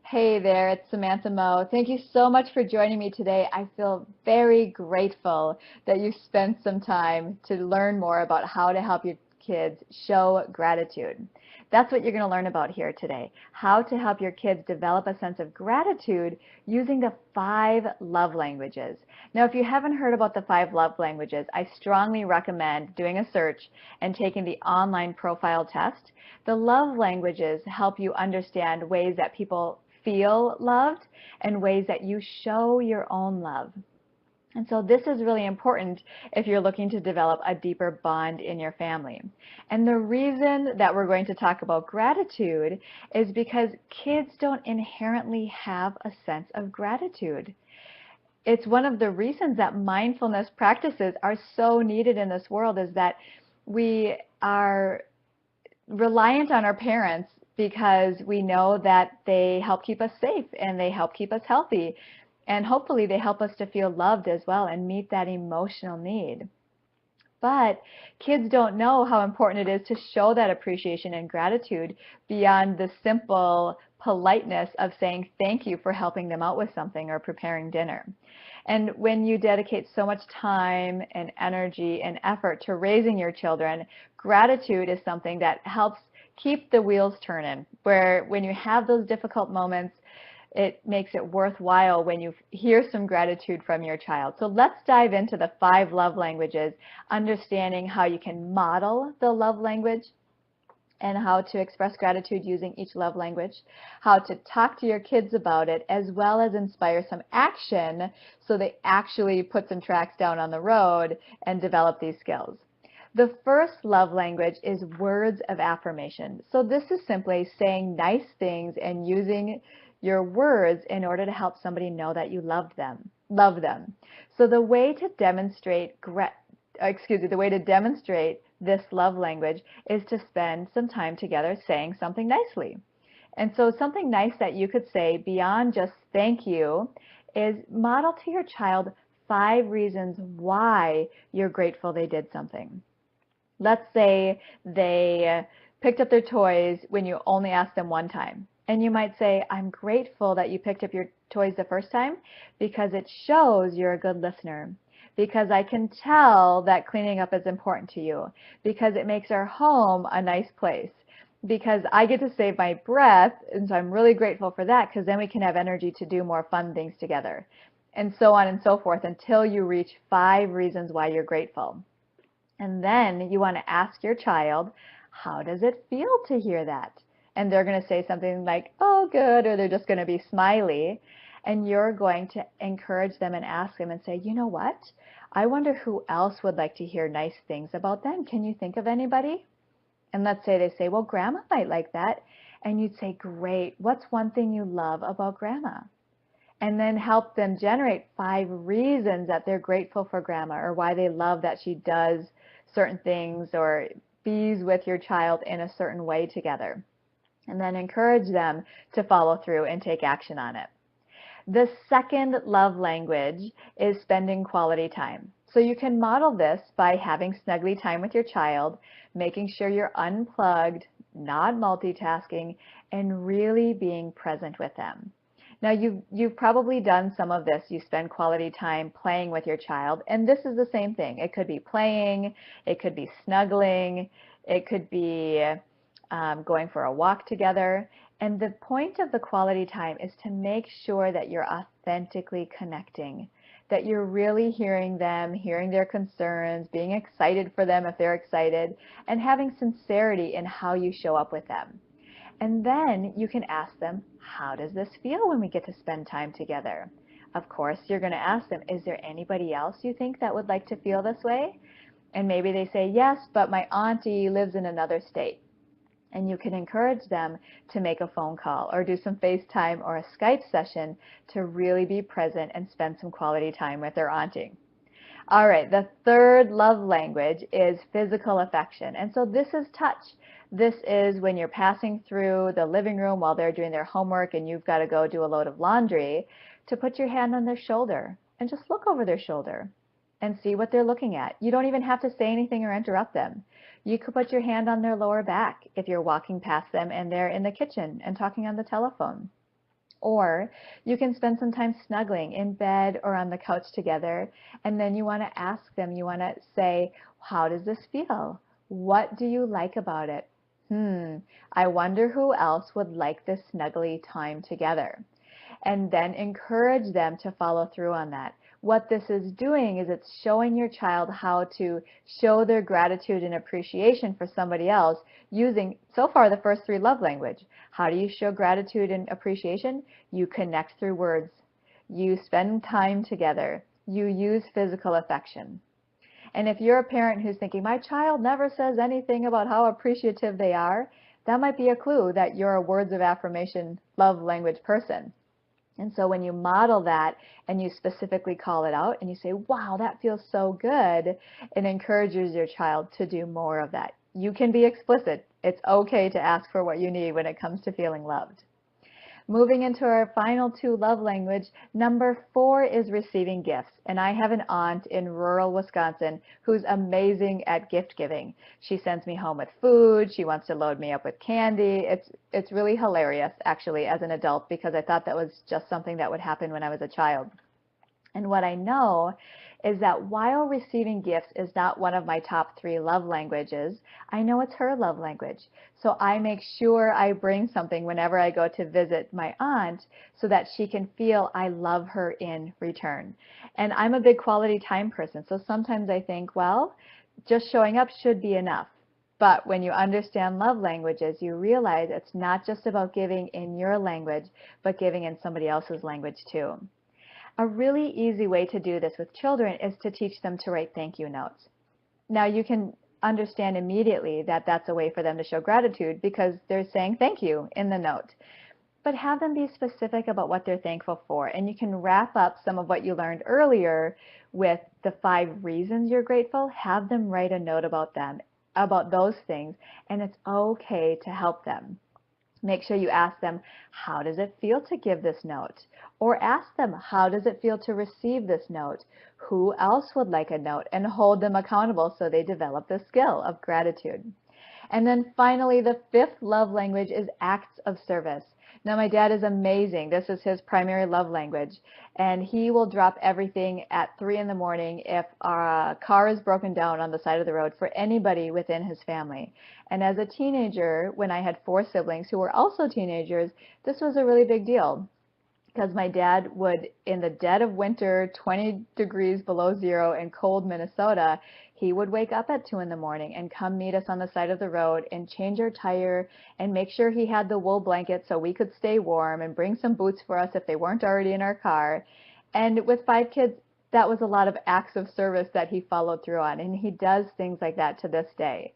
Hey there, it's Samantha Moe. Thank you so much for joining me today. I feel very grateful that you spent some time to learn more about how to help your kids show gratitude. That's what you're going to learn about here today. How to help your kids develop a sense of gratitude using the 5 love languages. Now, if you haven't heard about the 5 love languages, I strongly recommend doing a search and taking the online profile test. The love languages help you understand ways that people feel loved and ways that you show your own love. And so this is really important if you're looking to develop a deeper bond in your family. And the reason that we're going to talk about gratitude is because kids don't inherently have a sense of gratitude. It's one of the reasons that mindfulness practices are so needed in this world, is that we are reliant on our parents because we know that they help keep us safe and they help keep us healthy. And hopefully they help us to feel loved as well and meet that emotional need. But kids don't know how important it is to show that appreciation and gratitude beyond the simple politeness of saying thank you for helping them out with something or preparing dinner. And when you dedicate so much time and energy and effort to raising your children, gratitude is something that helps keep the wheels turning, where when you have those difficult moments, it makes it worthwhile when you hear some gratitude from your child. So let's dive into the 5 love languages, understanding how you can model the love language and how to express gratitude using each love language, how to talk to your kids about it, as well as inspire some action so they actually put some tracks down on the road and develop these skills. The first love language is words of affirmation. So this is simply saying nice things and using your words in order to help somebody know that you love them. So the way to demonstrate this love language is to spend some time together saying something nicely. And so something nice that you could say beyond just thank you is model to your child 5 reasons why you're grateful they did something. Let's say they picked up their toys when you only asked them one time. And you might say, I'm grateful that you picked up your toys the first time because it shows you're a good listener. Because I can tell that cleaning up is important to you. Because it makes our home a nice place. Because I get to save my breath, and so I'm really grateful for that, because then we can have energy to do more fun things together. And so on and so forth until you reach 5 reasons why you're grateful. And then you want to ask your child, how does it feel to hear that? And they're going to say something like, oh, good, or they're just going to be smiley. And you're going to encourage them and ask them and say, you know what? I wonder who else would like to hear nice things about them. Can you think of anybody? And let's say they say, well, Grandma might like that. And you'd say, great. What's one thing you love about Grandma? And then help them generate 5 reasons that they're grateful for Grandma, or why they love that she does certain things or bees with your child in a certain way together. And then encourage them to follow through and take action on it. The second love language is spending quality time. So you can model this by having snuggly time with your child, making sure you're unplugged, not multitasking, and really being present with them. Now, you've probably done some of this. You spend quality time playing with your child, and this is the same thing. It could be playing, it could be snuggling, it could be going for a walk together. And the point of the quality time is to make sure that you're authentically connecting, that you're really hearing them, hearing their concerns, being excited for them if they're excited, and having sincerity in how you show up with them. And then you can ask them, how does this feel when we get to spend time together? Of course, you're going to ask them, is there anybody else you think that would like to feel this way? And maybe they say, yes, but my auntie lives in another state. And you can encourage them to make a phone call or do some FaceTime or a Skype session to really be present and spend some quality time with their auntie. All right, the third love language is physical affection. And so this is touch. This is when you're passing through the living room while they're doing their homework and you've got to go do a load of laundry, to put your hand on their shoulder and just look over their shoulder and see what they're looking at. You don't even have to say anything or interrupt them. You could put your hand on their lower back if you're walking past them and they're in the kitchen and talking on the telephone. Or you can spend some time snuggling in bed or on the couch together, and then you want to ask them, you want to say, how does this feel? What do you like about it? I wonder who else would like this snuggly time together. And then encourage them to follow through on that. What this is doing is it's showing your child how to show their gratitude and appreciation for somebody else using, so far, the first three love language. How do you show gratitude and appreciation? You connect through words. You spend time together. You use physical affection. And if you're a parent who's thinking, my child never says anything about how appreciative they are, that might be a clue that you're a words of affirmation love language person. And so when you model that and you specifically call it out and you say, wow, that feels so good, it encourages your child to do more of that. You can be explicit. It's okay to ask for what you need when it comes to feeling loved. Moving into our final two love language, number 4 is receiving gifts. And I have an aunt in rural Wisconsin who's amazing at gift giving. She sends me home with food. She wants to load me up with candy. It's really hilarious, actually, as an adult, because I thought that was just something that would happen when I was a child. And what I know is that while receiving gifts is not one of my top 3 love languages, I know it's her love language. So I make sure I bring something whenever I go to visit my aunt so that she can feel I love her in return. And I'm a big quality time person, so sometimes I think, well, just showing up should be enough. But when you understand love languages, you realize it's not just about giving in your language, but giving in somebody else's language too. A really easy way to do this with children is to teach them to write thank you notes. Now you can understand immediately that that's a way for them to show gratitude because they're saying thank you in the note. But have them be specific about what they're thankful for, and you can wrap up some of what you learned earlier with the 5 reasons you're grateful. Have them write a note about them, about those things, and it's okay to help them. Make sure you ask them, how does it feel to give this note? Or ask them, how does it feel to receive this note? Who else would like a note? And hold them accountable so they develop the skill of gratitude. And then finally, the 5th love language is acts of service. Now, my dad is amazing. This is his primary love language. And he will drop everything at 3 in the morning if our car is broken down on the side of the road for anybody within his family. And as a teenager, when I had 4 siblings who were also teenagers, this was a really big deal, because my dad would, in the dead of winter, 20 degrees below zero in cold Minnesota, he would wake up at 2 in the morning and come meet us on the side of the road and change our tire and make sure he had the wool blanket so we could stay warm and bring some boots for us if they weren't already in our car. And with 5 kids, that was a lot of acts of service that he followed through on, and he does things like that to this day.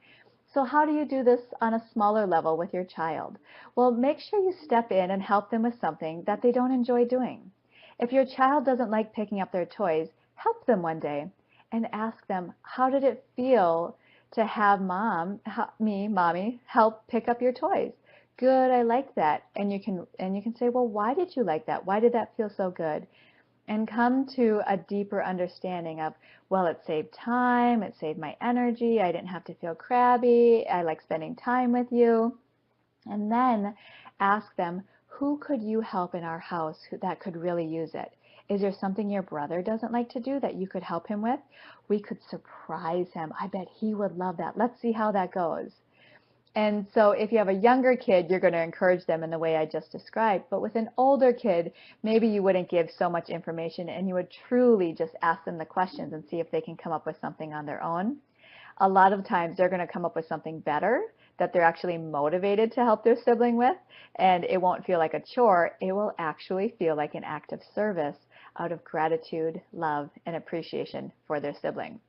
So how do you do this on a smaller level with your child? Well, make sure you step in and help them with something that they don't enjoy doing. If your child doesn't like picking up their toys, help them one day and ask them, how did it feel to have mommy, help pick up your toys? Good, I like that. And you can say, well, why did you like that? Why did that feel so good? And come to a deeper understanding of, well, it saved time, it saved my energy, I didn't have to feel crabby, I like spending time with you. And then ask them, who could you help in our house that could really use it? Is there something your brother doesn't like to do that you could help him with? We could surprise him. I bet he would love that. Let's see how that goes. And so if you have a younger kid, you're going to encourage them in the way I just described. But with an older kid, maybe you wouldn't give so much information and you would truly just ask them the questions and see if they can come up with something on their own. A lot of times they're going to come up with something better that they're actually motivated to help their sibling with, and it won't feel like a chore. It will actually feel like an act of service out of gratitude, love, and appreciation for their sibling.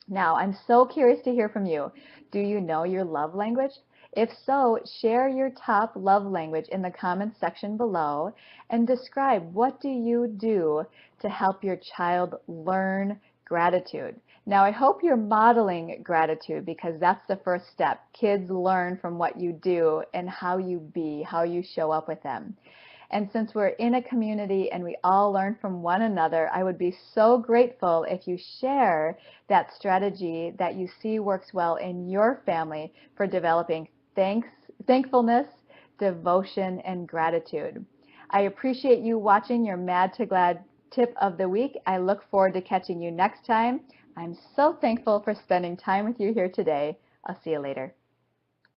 Now, I'm so curious to hear from you. Do you know your love language? If so, share your top love language in the comments section below and describe, what do you do to help your child learn gratitude? Now, I hope you're modeling gratitude, because that's the first step. Kids learn from what you do and how you be, how you show up with them. And since we're in a community and we all learn from one another, I would be so grateful if you share that strategy that you see works well in your family for developing thankfulness, devotion, and gratitude. I appreciate you watching your Mad to Glad tip of the week. I look forward to catching you next time. I'm so thankful for spending time with you here today. I'll see you later.